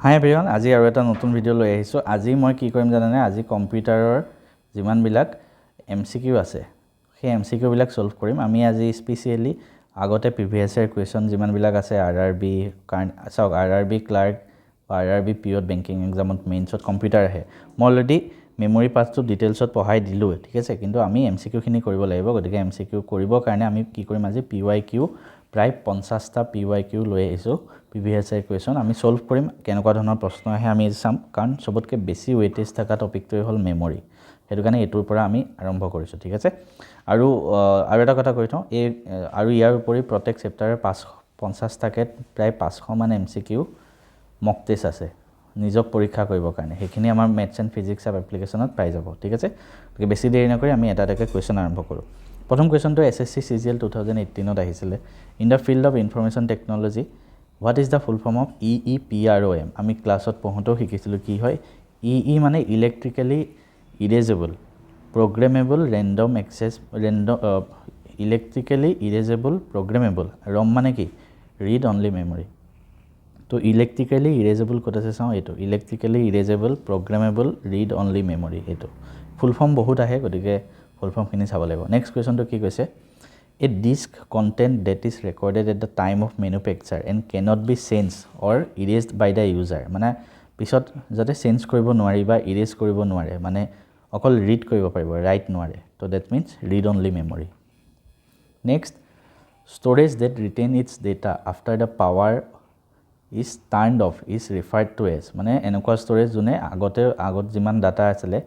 হাই everyone, আজি আৰু এটা নতুন ভিডিঅ' লৈ আহিছোঁ। আজি মই কি কৰিম জানেনে, আজি কম্পিউটাৰৰ যিমানবিলাক MCQ আছে সেই MCQ বিলাক সলভ কৰিম। আমি আজি স্পেচিয়েলি আগতে প্ৰিভিয়াছ ইয়াৰ কুৱেশ্যন যিমানবিলাক আছে RRB চাওক, RRB ক্লাৰ্ক বা RRB পিঅ'ত বেংকিং এক্সামত মেইনছত কম্পিউটাৰ আহে। মই অলৰেডি মেমৰি পাৰ্টটো ডিটেইলছত পঢ়াই দিলোঁ, ঠিক আছে, কিন্তু আমি MCQ খিনি কৰিব লাগিব। গতিকে MCQ কৰিবৰ কাৰণে আমি কি কৰিম, আজি PYQ প্ৰায় 50টা PYQ লৈ আহিছোঁ। প্ৰিভিয়াছ ইয়াৰ কুৱেশ্যন আমি সলভ কৰিম। কেনেকুৱা ধৰণৰ প্ৰশ্ন আহে আমি চাম, কাৰণ সবতকৈ বেছি ৱেইটেজ থকা টপিকটোৱে হ'ল মেমৰি। সেইটো কাৰণে এইটোৰ পৰা আমি আৰম্ভ কৰিছোঁ, ঠিক আছে। আৰু এটা কথা কৈ থওঁ, আৰু ইয়াৰ উপৰি প্ৰত্যেক চেপ্টাৰৰ 50টাকৈ প্ৰায় 500 মান MCQ মক টেষ্ট আছে নিজক পৰীক্ষা কৰিবৰ কাৰণে। সেইখিনি আমাৰ মেথছ এণ্ড ফিজিক্স এপ এপ্লিকেশ্যনত পাই যাব, ঠিক আছে। গতিকে বেছি দেৰি নকৰি আমি এটা এটাকৈ কুৱেশ্যন আৰম্ভ কৰোঁ। প্ৰথম কুৱেশ্যনটো SSC CGL 2018ত আহিছিলে। In the field of information technology what is the full form of EEPROM? আমি ক্লাছত পঢ়োঁতেও শিকিছিলোঁ কি হয়। EE মানে electrically erasable programmable random access electrically erasable programmable. ROM মানে কি? Read only memory. তো ইলেক্ট্ৰিকেলি ইৰেজেবল ক'ত আছে চাওঁ, এইটো electrically erasable programmable read only memory. এইটো ফুল ফৰ্ম বহুত আহে, গতিকে ফুল ফৰ্মখিনি চাব লাগিব। নেক্সট কুৱেশ্যনটো কি কৈছে, a disk content that is recorded at the time of manufacture and cannot be change or erased by the user. মানে পিছত যাতে চেঞ্জ কৰিব নোৱাৰি বা ইৰেজ কৰিব নোৱাৰে, মানে অকল ৰিড কৰিব পাৰিব, ৰাইট নোৱাৰে। তো that means read only memory. Next, storage that retain its data after the power is turned off is referred to as. মানে এনেকুৱা ষ্ট'ৰেজ যোনে আগত যিমান ডাটা আছিলে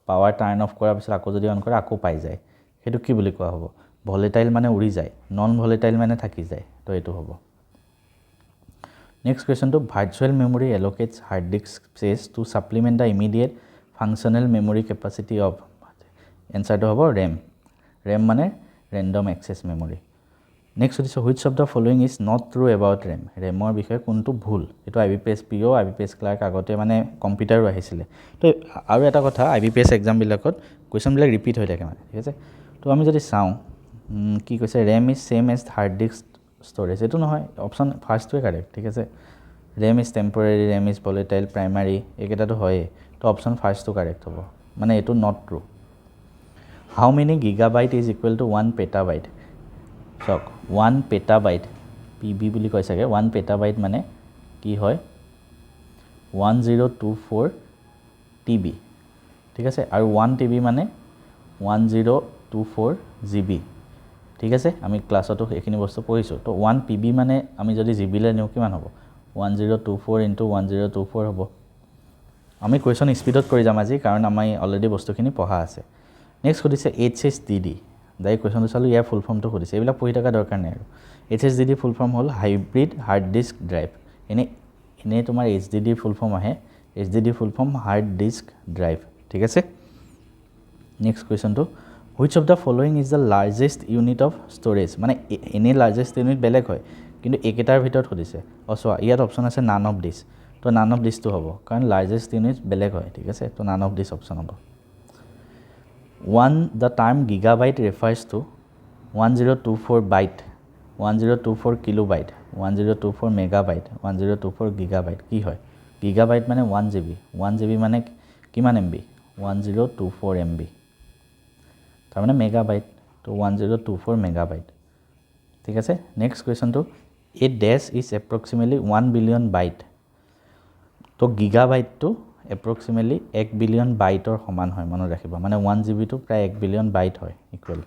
পাৱাৰ টাৰ্ণ অফ কৰাৰ পিছত আকৌ যদি অন কৰে আকৌ পাই যায়, সেইটো কি বুলি কোৱা হ'ব? ভলেটাইল মানে উৰি যায়, নন ভলেটাইল মানে থাকি যায়। তো এইটো হ'ব। নেক্সট কুৱেশ্যনটো, virtual memory allocates hard disk space to supplement the immediate functional memory capacity of. এনচাৰটো হ'ব ৰেম। ৰেম মানে ৰেণ্ডম এক্সেছ মেমৰি। নেক্সট সুধিছোঁ, which of the following is not true about RAM? ৰেমৰ বিষয়ে কোনটো ভুল? এইটো IBPS PO, IBPS ক্লাৰ্ক আগতে মানে কম্পিউটাৰো আহিছিলে। তো আৰু এটা কথা, IBPS এক্সামবিলাকত কুৱেশ্যনবিলাক ৰিপিট হৈ থাকে মানে, ঠিক আছে। তো আমি যদি চাওঁ কি কৈছে, RAM is same as hard disk storage. এইটো নহয়, অপশ্যন ফাৰ্ষ্টটোৱে কাৰেক্ট, ঠিক আছে। RAM is temporary, RAM is volatile, primary, এইকেইটাতো হয়েই। তো অপশ্যন ফাৰ্ষ্টটো কাৰেক্ট হ'ব, মানে এইটো not true. How many gigabyte is equal to 1 petabyte? চাওক, 1 পেটাবাইট PB বুলি কয় চাগে। 1 পেটাবাইট মানে কি হয়, 1024 TB, ঠিক আছে। আৰু 1 TB মানে 1024 GB, ঠিক আছে। আমি ক্লাছতো এইখিনি বস্তু পঢ়িছোঁ। তো 1 PB মানে আমি যদি জিবিলৈ নিওঁ কিমান হ'ব? 1024 × 1024 হ'ব। আমি কুৱেশ্যন স্পীডত কৰি যাম আজি, কাৰণ আমি অলৰেডি বস্তুখিনি পঢ়া আছে। নেক্সট সুধিছে HSDD। দাই কুৱেশ্যনটো চালোঁ, ইয়াৰ ফুল ফৰ্মটো সুধিছে। এইবিলাক পঢ়ি থকা দৰকাৰ নাই আৰু। HSDD ফুল ফৰ্ম হ'ল হাইব্ৰিড হাৰ্ড ডিস্ক ড্ৰাইভ। এনেই তোমাৰ HDD ফুল ফৰ্ম আহে, HDD full form hard disk drive, ঠিক আছে। নেক্সট কুৱেশ্যনটো, which of the following is the largest unit of storage? মানে এনেই লাৰ্জেষ্ট ইউনিট বেলেগ হয়, কিন্তু এইকেইটাৰ ভিতৰত সুধিছে। চোৱা, ইয়াত অপশ্যন আছে নান অফ দিছ। তো নান অফ দিছটো হ'ব, কাৰণ লাৰ্জেষ্ট ইউনিট বেলেগ হয়, ঠিক আছে। তো নান অফ দিছ অপশ্যন হ'ব। The term gigabyte refers to 1024 byte, 1024 kilobyte, 1024 megabyte, 1024 gigabyte. কি হয়? গিগাবাইট মানে 1 GB, 1 GB মানে কিমান MB? 1024 MB, তাৰমানে মেগাবাইট। তো 1024 মেগাবাইট, ঠিক আছে। নেক্সট কুৱেশ্যনটো, এ ডেছ ইজ এপ্ৰক্সিমেটলি 1 বিলিয়ন বাইট। তো গিগাবাইটটো এপ্ৰক্সিমেটলি 1 বিলিয়ন বাইটৰ সমান হয়, মনত ৰাখিবা। মানে 1 GBটো প্ৰায় 1 বিলিয়ন বাইট হয় ইকুৱেল।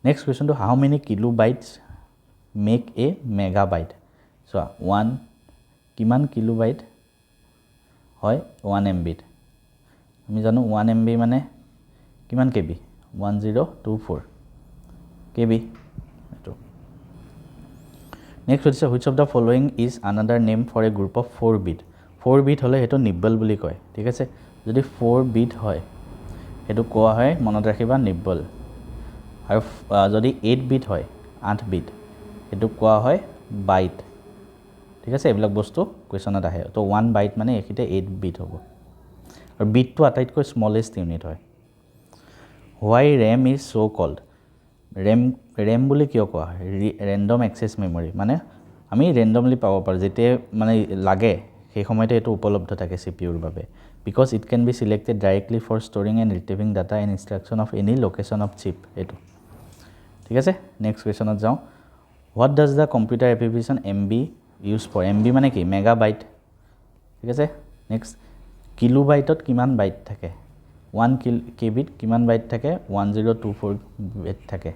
নেক্সট কুৱেশ্যনটো, how many kilobytes make a megabyte? চোৱা, কিমান কিলো বাইট হয় 1 MBত? আমি জানো 1 MB মানে কিমান KB? 1024 KB, এইটো। নেক্সট সুধিছে, which of the following is another name for a group of 4 bit? 4 bit হ'লে সেইটো নিব্বল বুলি কয়, ঠিক আছে। যদি 4 বিট হয় সেইটো কোৱা হয়, মনত ৰাখিবা, নিব্বল। আৰু যদি 8 বিট হয়, 8 বিট, সেইটো কোৱা হয় বাইট, ঠিক আছে। এইবিলাক বস্তু কুৱেশ্যনত আহে। তো 1 বাইট মানে এইখিনিতে 8 বিট হ'ব। আৰু বিটটো আটাইতকৈ স্মলেষ্ট ইউনিট হয়। Why RAM is so' called? RAM বুলি কিয় কোৱা হয়? ৰেণ্ডম এক্সেছ মেমৰি, মানে আমি ৰেণ্ডমলি পাব পাৰোঁ, যেতিয়াই মানে লাগে সেই সময়তে এটো উপলব্ধ থাকে CPU ৰ বাবে because it can be selected directly for storing and retrieving data and instruction of any location of chip এটো ঠিক আছে নেক্সট কোৱেশ্চনত যাও what does the computer abbreviation MB use for MB মানে কি মেগাবাইট ঠিক আছে নেক্সট কিলোবাইটত কিমান বাইট থাকে 1 কেবিত কিমান বাইট থাকে 1024 বাইট থাকে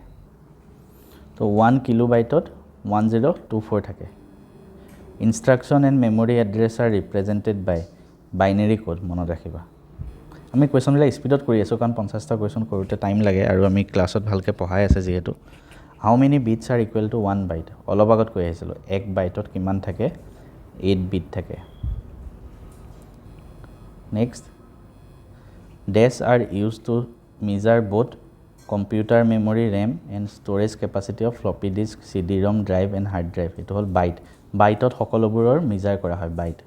তো 1 কিলোবাইটত 1024 থাকে instruction and memory address are represented by binary code মনত ৰাখিবা আমি কোৱেশ্চনবিলাক স্পিডত কৰি আছো কাৰণ 50টা কোৱেশ্চন কৰোতে টাইম লাগে আৰু আমি ক্লাছত ভালকে পঢ়াই আছে যেহেতু how many bits are equal to 1 byte অলপ আগত কৈ আহিছিল 1 বাইটত কিমান থাকে 8 বিট থাকে next dash are used to measure both computer memory RAM and storage capacity of floppy disk CD-ROM drive and hard drive it hall byte বাইটত সকলোবোৰৰ measure কৰা হয় bite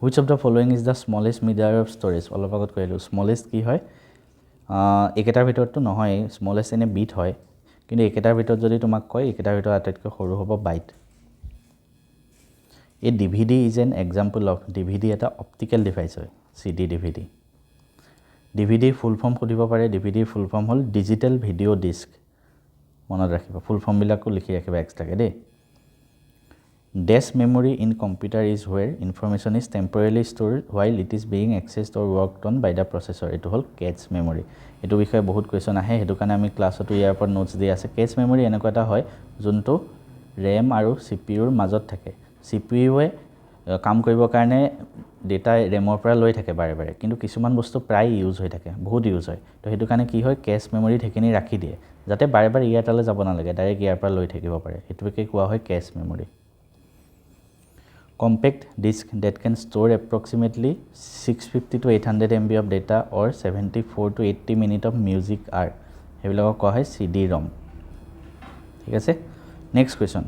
which of the following is the smallest measure of storage অলপ আগত কৈলো smallest কি হয় একেটাৰ ভিতৰতো নহয় smallest এনে বিট হয় কিন্তু একেটাৰ ভিতৰত যদি তোমাক কয় একেটাৰ ভিতৰত আটাইতকৈ সৰু হ'ব bite A DVD is an example of DVD এটা optical device হয় CD DVD DVD full form খুদিব পাৰে DVD full form হল digital video disc মনত ৰাখিবা full form বিলাকো লিখি ৰাখিবা এক্সট্ৰাকে দেই Dash memory in computer is where information is temporarily stored while it is being accessed or worked on by the processor এটো হল cache memory এটো বিষয়ে বহুত কোৱেশ্চন আহে হেতু কাৰণে আমি ক্লাছতো ইয়াৰ পৰা নোটস দি আছে cache memory এনেকুৱা এটা হয় যোনটো RAM আৰু CPU ৰ মাজত থাকে CPU এ কাম কৰিবৰ কাৰণে ডেটা RAM ৰ পৰা লৈ থাকে বাৰে বাৰে কিন্তু কিছুমান বস্তু প্ৰায় ইউজ হৈ থাকে বহুত ইউজ হয় তো হেতু কাৰণে কি হয় cache memory থেকিনি ৰাখি দিয়ে যাতে বাৰে বাৰে ইয়াটালে যাব না লাগে ডাইৰেক্ট ইয়াৰ পৰা লৈ থাকিব পাৰে হেতুকে কোৱা হয় cache memory compact disk that can store approximately 650 to 800 MB of data or 74 to 80 minutes of music are হেবিলাকক কোৱা হয় CD-ROM ঠিক আছে next question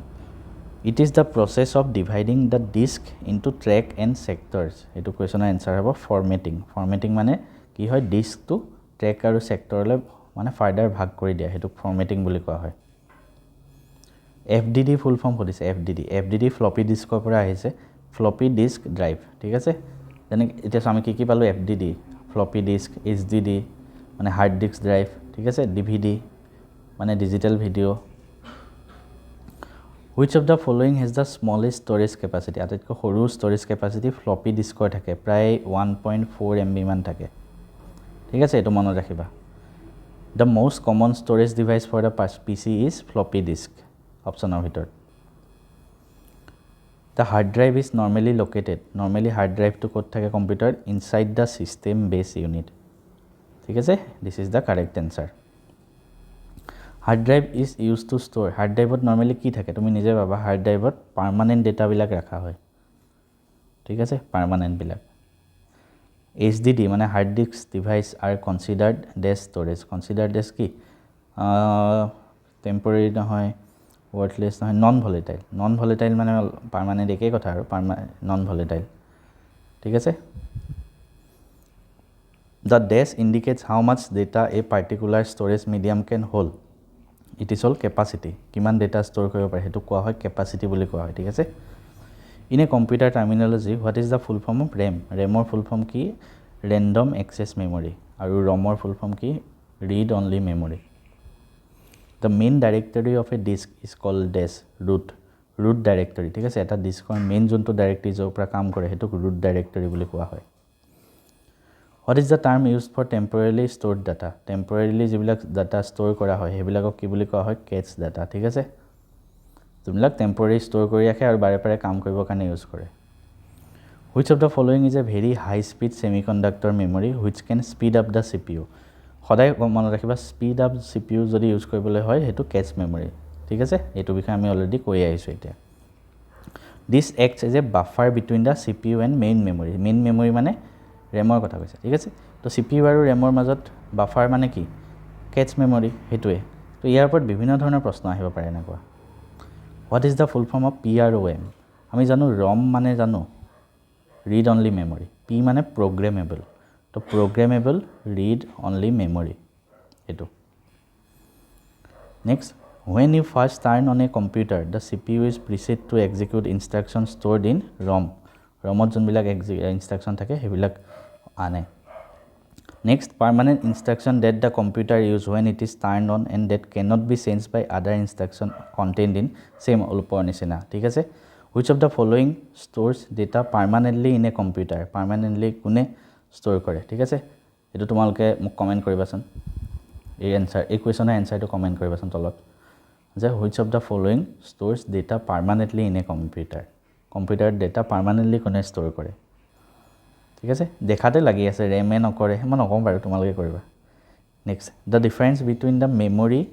it is the process of dividing the disk into track and sectors এটো কোৱেশ্চনৰ answer হ'ব formatting মানে কি হয় disk to track আৰু sector লে মানে ফাৰ্দাৰ ভাগ কৰি দিয়া হেতু formatting বুলি কোৱা হয় FDD full form কৰিছে FDD floppy disk ৰ পৰা আহিছে floppy disk drive ঠিক আছে যেনে এটা আমি কি পালো FDD floppy disk HDD মানে hard disk drive ঠিক আছে DVD মানে digital video which of the following has the smallest storage capacity আটাইতকৈ সৰু storage capacity floppy disk ৰ থাকে প্ৰায় 1.4 MB মান থাকে ঠিক আছে এটো মনত ৰাখিবা the most common storage device for the PC is floppy disk option of it the hard drive is normally hard drive to code thake computer inside the system base unit ঠিক আছে this is the correct answer hard drive is used to store hard drive to normally কি থাকে তুমি নিজে ভাবা hard drive ত permanent data বিলাক ৰাখা হয় ঠিক আছে permanent বিলাক HDD মানে hard disk device are considered as কি temporary নহয় worthless নহয় non volatile মানে permanent একে কথা আৰু non volatile ঠিক আছে the dash indicates how much data a particular storage medium can hold it is all capacity কিমান data store কৰিব পাৰে হেতু কোৱা হয় capacity বুলি কোৱা হয় ঠিক আছে in a computer terminology what is the full form of RAM ৰ full form কি random access memory আৰু ROM ৰ full form কি read only memory the main directory of a disk is called dash root directory ঠিক আছে এটা diskৰ main যোনটো directory যৰ পৰা কাম কৰে হেতু root directory বুলি কোৱা হয় what is the term used for temporarily stored data temporarily যিবিলাক data store কৰা হয় হেবিলাকক কি বুলি কোৱা হয় cache data ঠিক আছে তুমিলাক temporary store কৰি ৰাখে আৰু বাৰে বাৰে কাম কৰিবৰ কাৰণে ইউজ কৰে which of the following is a very high speed semiconductor memory which can speed up the CPU সদায় মনত ৰাখিবা স্পিড আপ CPU যদি ইউজ কৰিবলৈ হয় হেতু cache memory ঠিক আছে এটো বিষয় আমি অলৰেডি কৈ আহিছো এতিয়া this acts as a buffer between the CPU and main memory মানে RAM ৰ কথা কৈছে ঠিক আছে তো CPU আৰু RAM ৰ মাজত বাফাৰ মানে কি cache memory হেতুৱে তো ইয়াৰ ওপৰত বিভিন্ন ধৰণৰ প্ৰশ্ন আহিব পাৰে না কোৱা what is the full form of PROM আমি জানো ROM মানে জানো read only memory P মানে programmable তো programmable read only memory এটো next When you first turn on a computer, the CPU is preset to execute instructions stored in ROM. ROMত যোনবিলাক instruction থাকে সেইবিলাক আনে. Next, permanent instruction that the computer use when it is turned on and that cannot be changed by other instruction contained in same ওপৰ নিচিনা ঠিক আছে. Which of the following stores data permanently in a computer? Permanently কোনে store কৰে ঠিক আছে. এটো তোমালোকে মোক কমেন্ট কৰিবাচোন. এই আনসাৰ এই কোৱেশ্চনৰ আনসাৰটো কমেন্ট কৰিবাচোন তলত. যে which of the following stores data permanently in a computer? Computer data permanently কোনে স্টোৰ কৰে ঠিক আছে. দেখাতে লাগি আছে ৰেমে নকৰে মই নকম বাৰু তোমালোকে কৰিবা. Next, the difference between the memory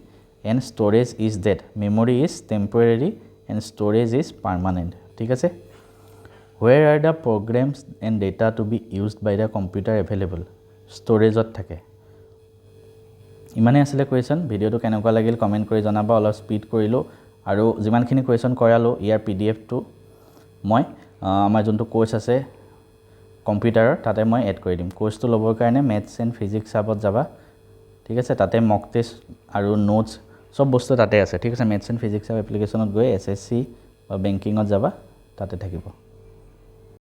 and storage is that memory is temporary and storage is permanent ঠিক আছে. where are the programs and data to be used by the computer available? storageত থাকে. ইমানে আসলে কোৱেশ্চন. ভিডিওটো কেনেকুৱা লাগিল comment কৰি জনাবা. অলপ স্পিড কৰিলো আৰু যিমানখিনি কোৱেশ্চন কৰালো ইয়াৰ PDF টো মই আমাৰ যোনটো কোৰ্স আছে কম্পিউটাৰৰ তাতে মই এড কৰি দিম. কোৰ্সটো ল'বৰ কাৰণে ম্যাথছ এণ্ড ফিজিক্স হাবত যাবা ঠিক আছে. তাতে মক টেষ্ট আৰু নোটছ সব বস্তু তাতে আছে ঠিক আছে. ম্যাথছ এণ্ড ফিজিক্স হাব এপ্লিকেশনত গৈ SSC বা বেংকিঙত যাবা তাতে থাকিব.